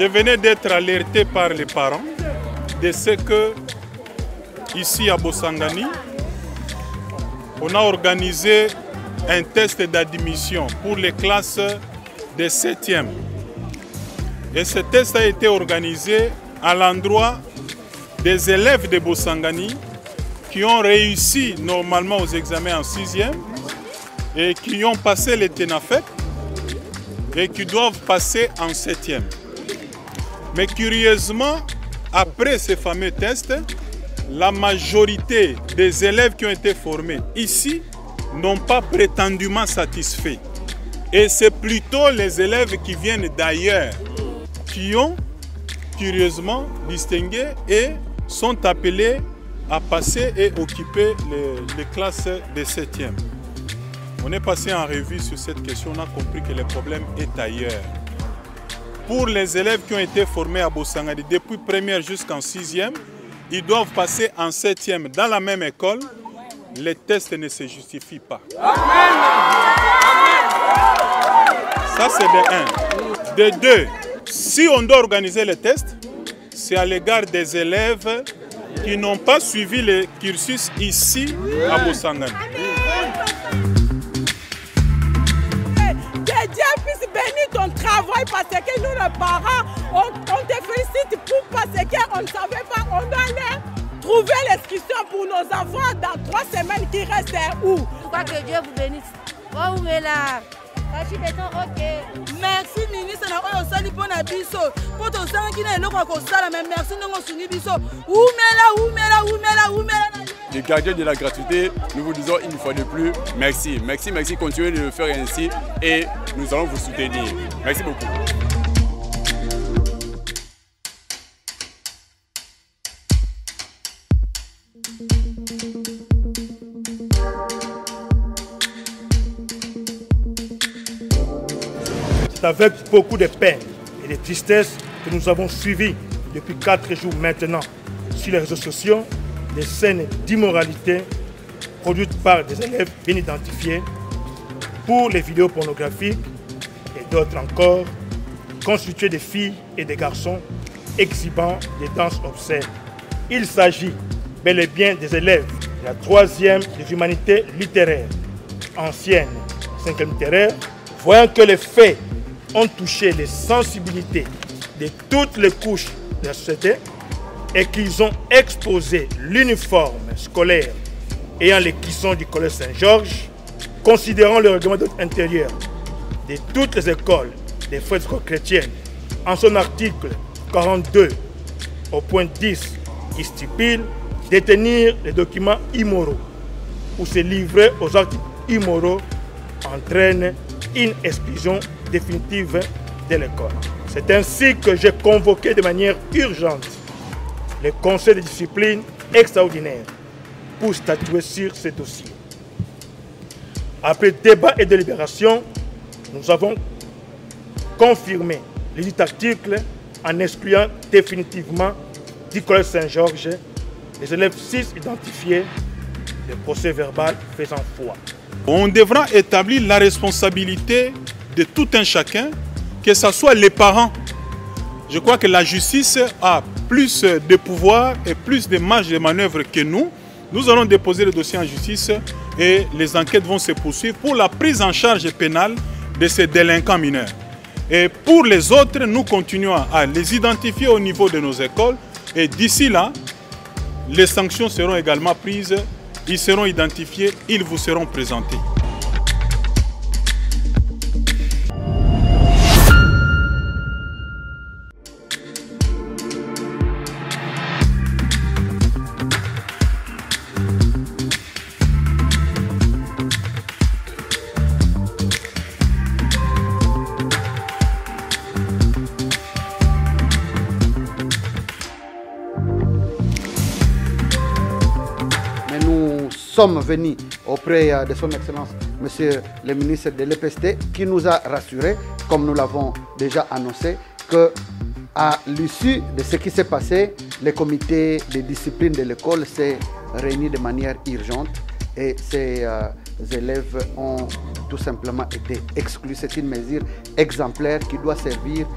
Je venais d'être alerté par les parents de ce que, ici à Bosangani, on a organisé un test d'admission pour les classes de 7e. Et ce test a été organisé à l'endroit des élèves de Bosangani qui ont réussi normalement aux examens en 6e et qui ont passé les TENAFEP et qui doivent passer en 7e. Mais curieusement, après ces fameux tests, la majorité des élèves qui ont été formés ici n'ont pas prétendument satisfait. Et c'est plutôt les élèves qui viennent d'ailleurs qui ont curieusement distingué et sont appelés à passer et occuper les classes de 7e. On est passé en revue sur cette question, on a compris que le problème est ailleurs. Pour les élèves qui ont été formés à Bosangani depuis première jusqu'en 6e, ils doivent passer en 7e dans la même école. Les tests ne se justifient pas. Ça c'est de 1. De 2, si on doit organiser les tests, c'est à l'égard des élèves qui n'ont pas suivi le cursus ici à Bosangani. Que Dieu puisse bénir ton travail parce que nous, les parents, on te félicite pour parce qu'on ne savait pas, on allait trouver l'inscription pour nos enfants dans 3 semaines qui restent où? Pourquoi que Dieu vous bénisse. Oh, mais là. Merci ministre na oyo sali pona biso poto sangi na eloko ko sala mais merci ndongo sungi biso umela. Les gardiens de la gratuité, nous vous disons une fois de plus merci, continuez de le faire ainsi et nous allons vous soutenir. Merci beaucoup. C'est avec beaucoup de peine et de tristesse que nous avons suivi depuis 4 jours maintenant sur les réseaux sociaux des scènes d'immoralité produites par des élèves bien identifiés pour les vidéos pornographiques et d'autres encore constituées de filles et de garçons exhibant des danses obscènes. Il s'agit bel et bien des élèves de la 3e des humanités littéraires, ancienne 5e littéraire, voyant que les faits ont touché les sensibilités de toutes les couches de la société et qu'ils ont exposé l'uniforme scolaire ayant les cuissons du collège Saint-Georges, considérant le règlement intérieur de toutes les écoles des frères chrétiennes en son article 42 au point 10 qui stipule détenir les documents immoraux ou se livrer aux actes immoraux entraîne une exclusion définitive de l'école. C'est ainsi que j'ai convoqué de manière urgente le conseil de discipline extraordinaire pour statuer sur ce dossier. Après débat et délibération, nous avons confirmé les articles en excluant définitivement du collège Saint-Georges les élèves 6 identifiés, le procès verbal faisant foi. On devra établir la responsabilité de tout un chacun, que ce soit les parents. Je crois que la justice a plus de pouvoir et plus de marge de manœuvre que nous. Nous allons déposer le dossier en justice et les enquêtes vont se poursuivre pour la prise en charge pénale de ces délinquants mineurs. Et pour les autres, nous continuons à les identifier au niveau de nos écoles et d'ici là, les sanctions seront également prises, ils seront identifiés, ils vous seront présentés. Nous sommes venus auprès de son Excellence, Monsieur le ministre de l'EPST, qui nous a rassurés, comme nous l'avons déjà annoncé, qu'à l'issue de ce qui s'est passé, le comité de discipline de l'école s'est réuni de manière urgente et ces élèves ont tout simplement été exclus. C'est une mesure exemplaire qui doit servir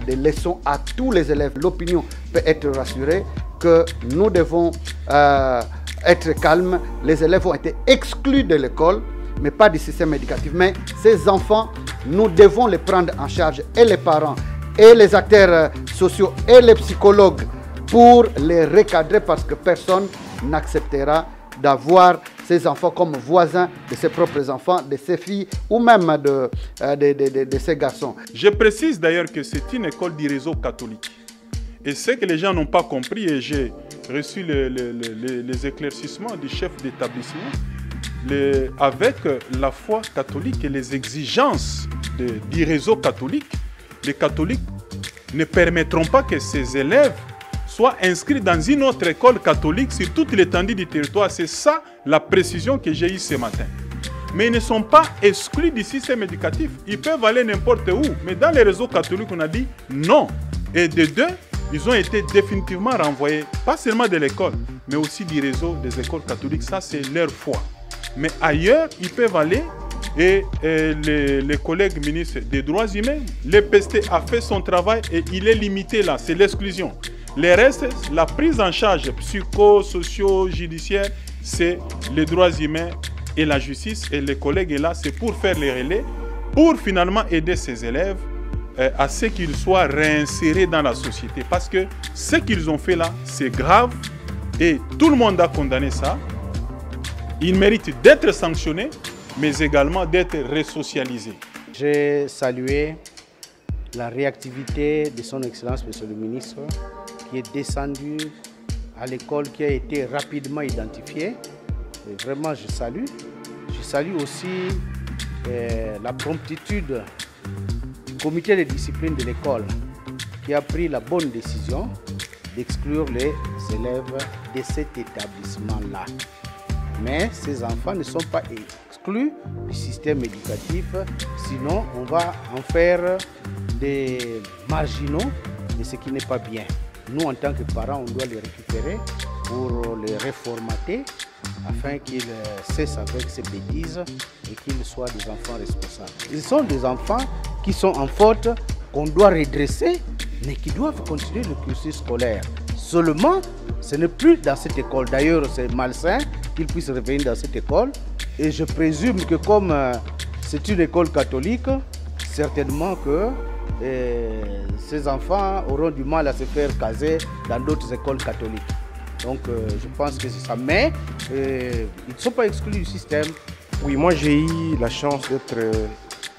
des leçons à tous les élèves. L'opinion peut être rassurée que nous devons être calmes. Les élèves ont été exclus de l'école, mais pas du système éducatif. Mais ces enfants, nous devons les prendre en charge, et les parents, et les acteurs sociaux, et les psychologues, pour les recadrer, parce que personne n'acceptera d'avoir ces enfants comme voisins de ses propres enfants, de ses filles ou même de ses garçons. Je précise d'ailleurs que c'est une école du réseau catholique. Et ce que les gens n'ont pas compris, et j'ai reçu les éclaircissements du chef d'établissement, avec la foi catholique et les exigences du réseau catholique, les catholiques ne permettront pas que ces élèves soient inscrits dans une autre école catholique sur toute l'étendue du territoire. C'est ça la précision que j'ai eue ce matin. Mais ils ne sont pas exclus du système éducatif. Ils peuvent aller n'importe où. Mais dans les réseaux catholiques, on a dit non. Et de deux, ils ont été définitivement renvoyés, pas seulement de l'école, mais aussi du réseau des écoles catholiques. Ça, c'est leur foi. Mais ailleurs, ils peuvent aller. Et les collègues ministres des droits humains, l'EPST a fait son travail et il est limité là, c'est l'exclusion. Les restes, la prise en charge psycho-socio-judiciaire, c'est les droits humains et la justice. Et les collègues là, c'est pour faire les relais, pour finalement aider ces élèves à ce qu'ils soient réinsérés dans la société. Parce que ce qu'ils ont fait là, c'est grave et tout le monde a condamné ça. Ils méritent d'être sanctionnés, mais également d'être resocialisés. J'ai salué la réactivité de son Excellence, Monsieur le Ministre, qui est descendu à l'école, qui a été rapidement identifiée. Et vraiment, je salue. Je salue aussi la promptitude du comité de discipline de l'école, qui a pris la bonne décision d'exclure les élèves de cet établissement-là. Mais ces enfants ne sont pas exclus du système éducatif, sinon on va en faire des marginaux, et ce qui n'est pas bien. Nous, en tant que parents, on doit les récupérer pour les reformater afin qu'ils cessent avec ces bêtises et qu'ils soient des enfants responsables. Ils sont des enfants qui sont en faute, qu'on doit redresser, mais qui doivent continuer le cursus scolaire. Seulement, ce n'est plus dans cette école. D'ailleurs, c'est malsain qu'ils puissent revenir dans cette école. Et je présume que comme c'est une école catholique, certainement que ces enfants auront du mal à se faire caser dans d'autres écoles catholiques. Donc je pense que c'est ça. Mais ils ne sont pas exclus du système. Oui, moi j'ai eu la chance d'être...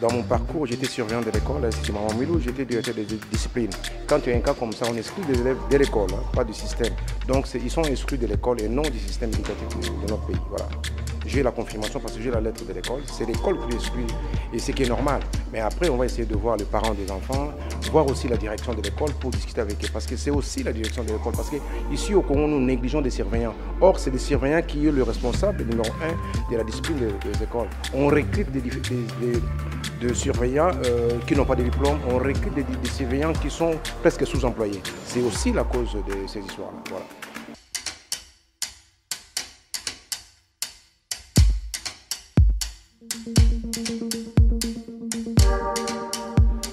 Dans mon parcours, j'étais surveillant de l'école, c'est Maman Milou, j'étais directeur de discipline. Quand il y a un cas comme ça, on exclut des élèves de l'école, hein, pas du système. Donc ils sont exclus de l'école et non du système éducatif de notre pays. Voilà. J'ai la confirmation parce que j'ai la lettre de l'école. C'est l'école qui l'exclut et c'est qui est normal. Mais après, on va essayer de voir les parents des enfants, voir aussi la direction de l'école pour discuter avec eux. Parce que c'est aussi la direction de l'école. Parce qu'ici au Congo, nous négligeons des surveillants. Or, c'est des surveillants qui sont le responsable numéro 1 de la discipline des écoles. On recrute des surveillants qui n'ont pas de diplôme, on recrute des surveillants qui sont presque sous-employés. C'est aussi la cause de ces histoires-là. Voilà.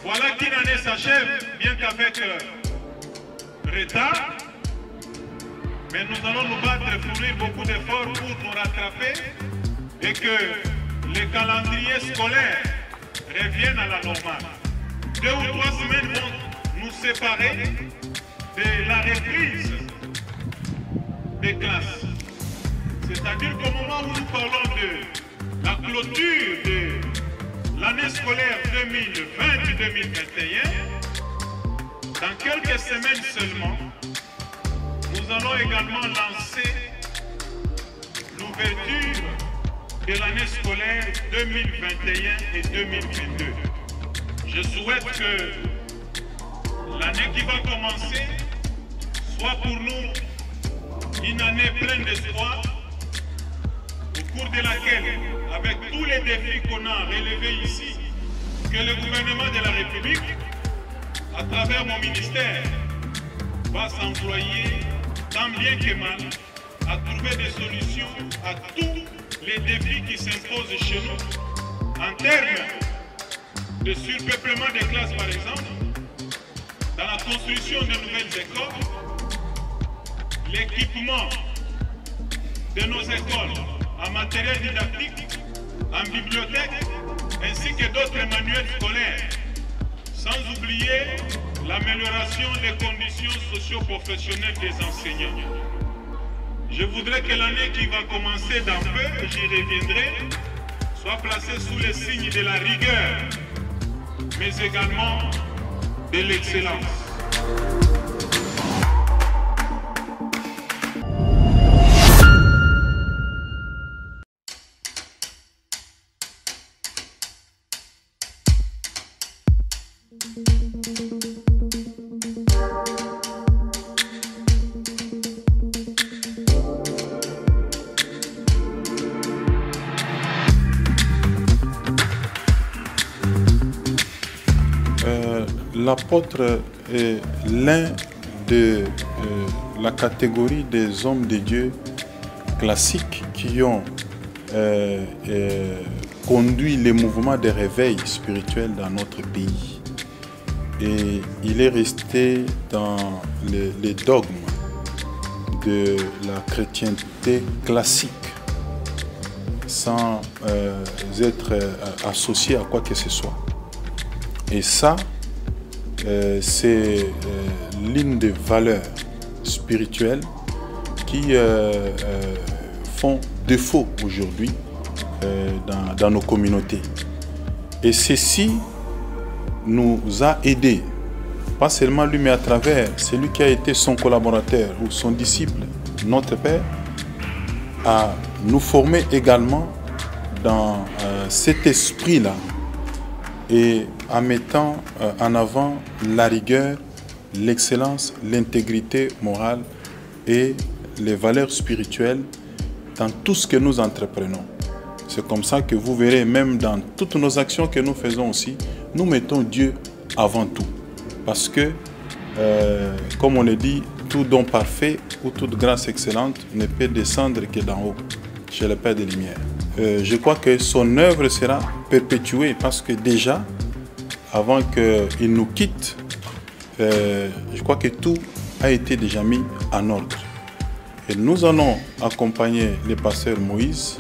Voilà qu'une année s'achève, bien qu'avec retard, mais nous allons nous battre, fournir beaucoup d'efforts pour nous rattraper et que les calendriers scolaires reviennent à la normale. 2 ou 3 semaines vont nous séparer de la reprise des classes. C'est-à-dire qu'au moment où nous parlons de la clôture de l'année scolaire 2020-2021, dans quelques semaines seulement, nous allons également lancer l'ouverture de l'année scolaire 2021 et 2022. Je souhaite que l'année qui va commencer soit pour nous une année pleine d'espoir, au cours de laquelle, avec tous les défis qu'on a relevés ici, que le gouvernement de la République, à travers mon ministère, va s'employer tant bien que mal à trouver des solutions à tous les défis qui s'imposent chez nous, en termes de surpeuplement des classes par exemple, dans la construction de nouvelles écoles, l'équipement de nos écoles en matériel didactique, en bibliothèque, ainsi que d'autres manuels scolaires, sans oublier l'amélioration des conditions socio-professionnelles des enseignants. Je voudrais que l'année qui va commencer dans peu, j'y reviendrai, soit placée sous le signe de la rigueur, mais également de l'excellence. L'apôtre est l'un de la catégorie des hommes de Dieu classiques qui ont conduit les mouvements de réveil spirituel dans notre pays. Et il est resté dans les dogmes de la chrétienté classique sans être associé à quoi que ce soit. Et ça, c'est l'une des valeurs spirituelles qui font défaut aujourd'hui dans nos communautés. Et ceci nous a aidés, pas seulement lui, mais à travers celui qui a été son collaborateur ou son disciple, notre Père, à nous former également dans cet esprit-là et en mettant en avant la rigueur, l'excellence, l'intégrité morale et les valeurs spirituelles dans tout ce que nous entreprenons. C'est comme ça que vous verrez, même dans toutes nos actions que nous faisons aussi, nous mettons Dieu avant tout. Parce que, comme on le dit, tout don parfait ou toute grâce excellente ne peut descendre que d'en haut, chez le Père des Lumières. Je crois que son œuvre sera perpétuée parce que déjà, avant qu'il nous quitte, je crois que tout a été déjà mis en ordre. Et nous allons accompagner le pasteur Moïse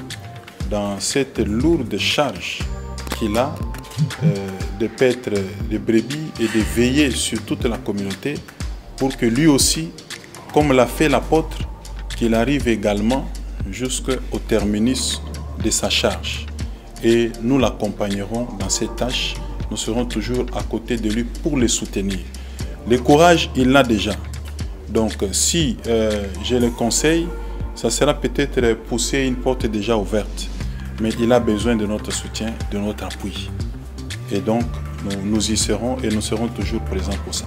dans cette lourde charge qu'il a de paître les brebis et de veiller sur toute la communauté pour que lui aussi, comme l'a fait l'apôtre, qu'il arrive également jusqu'au terminus de sa charge. Et nous l'accompagnerons dans cette tâche. Nous serons toujours à côté de lui pour le soutenir. Le courage, il l'a déjà. Donc, si je le conseille, ça sera peut-être pousser une porte déjà ouverte. Mais il a besoin de notre soutien, de notre appui. Et donc, nous y serons et nous serons toujours présents pour ça.